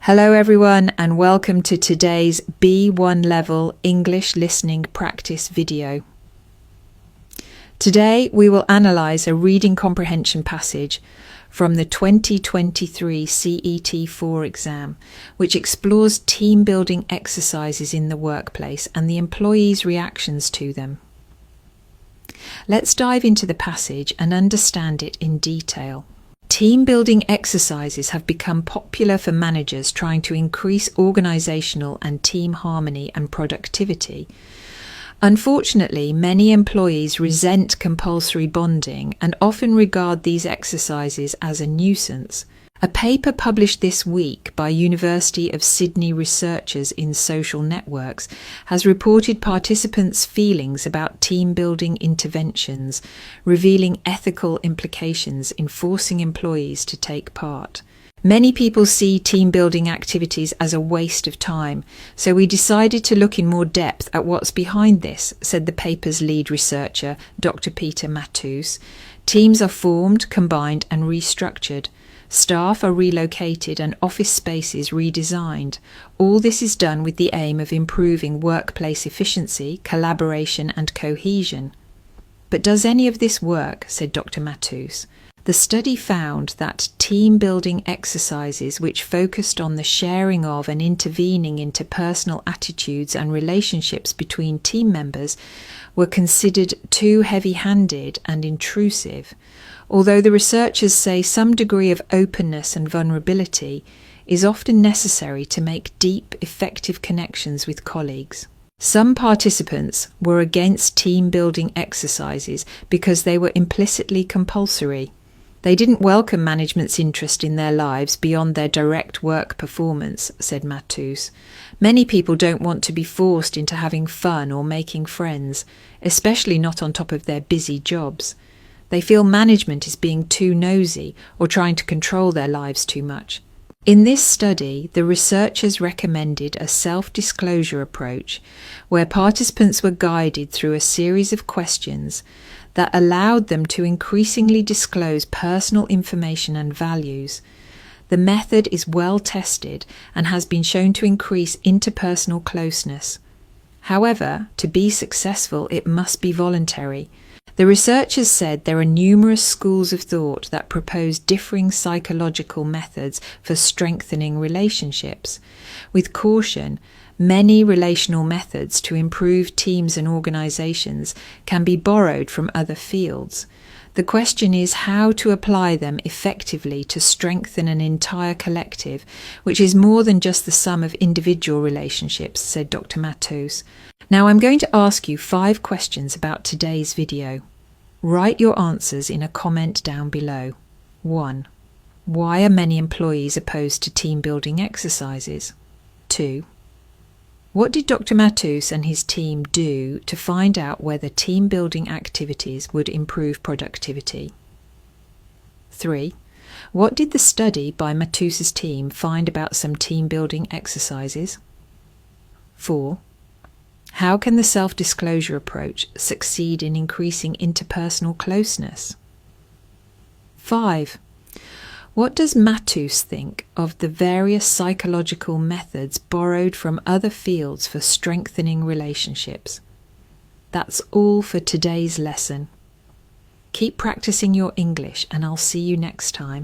Hello everyone and welcome to today's B1 level English listening practice video. Today we will analyse a reading comprehension passage from the 2023 CET4 exam, which explores team building exercises in the workplace and the employees' reactions to them. Let's dive into the passage and understand it in detail. Team building exercises have become popular for managers trying to increase organisational and team harmony and productivity. Unfortunately, many employees resent compulsory bonding and often regard these exercises as a nuisance. A paper published this week by University of Sydney researchers in social networks has reported participants' feelings about team-building interventions, revealing ethical implications in forcing employees to take part. Many people see team-building activities as a waste of time, so we decided to look in more depth at what's behind this, said the paper's lead researcher, Dr. Peter Matus. Teams are formed, combined and restructured. Staff are relocated and office spaces redesigned. All this is done with the aim of improving workplace efficiency, collaboration and cohesion. But does any of this work? Said Dr. Matus. The study found that team-building exercises which focused on the sharing of and intervening into personal attitudes and relationships between team members were considered too heavy-handed and intrusive. Although the researchers say some degree of openness and vulnerability is often necessary to make deep, effective connections with colleagues. Some participants were against team-building exercises because they were implicitly compulsory. They didn't welcome management's interest in their lives beyond their direct work performance, said Matus. Many people don't want to be forced into having fun or making friends, especially not on top of their busy jobs. They feel management is being too nosy or trying to control their lives too much. In this study, the researchers recommended a self-disclosure approach where participants were guided through a series of questions that allowed them to increasingly disclose personal information and values. The method is well tested and has been shown to increase interpersonal closeness. However, to be successful, it must be voluntary. The researchers said there are numerous schools of thought that propose differing psychological methods for strengthening relationships. With caution, many relational methods to improve teams and organisations can be borrowed from other fields. The question is how to apply them effectively to strengthen an entire collective, which is more than just the sum of individual relationships, said Dr. Matus. Now I'm going to ask you 5 questions about today's video. Write your answers in a comment down below. 1. Why are many employees opposed to team-building exercises? 2. What did Dr. Matus and his team do to find out whether team-building activities would improve productivity? 3. What did the study by Matus's team find about some team-building exercises? 4. How can the self-disclosure approach succeed in increasing interpersonal closeness? 5. What does Matus think of the various psychological methods borrowed from other fields for strengthening relationships? That's all for today's lesson. Keep practicing your English and I'll see you next time.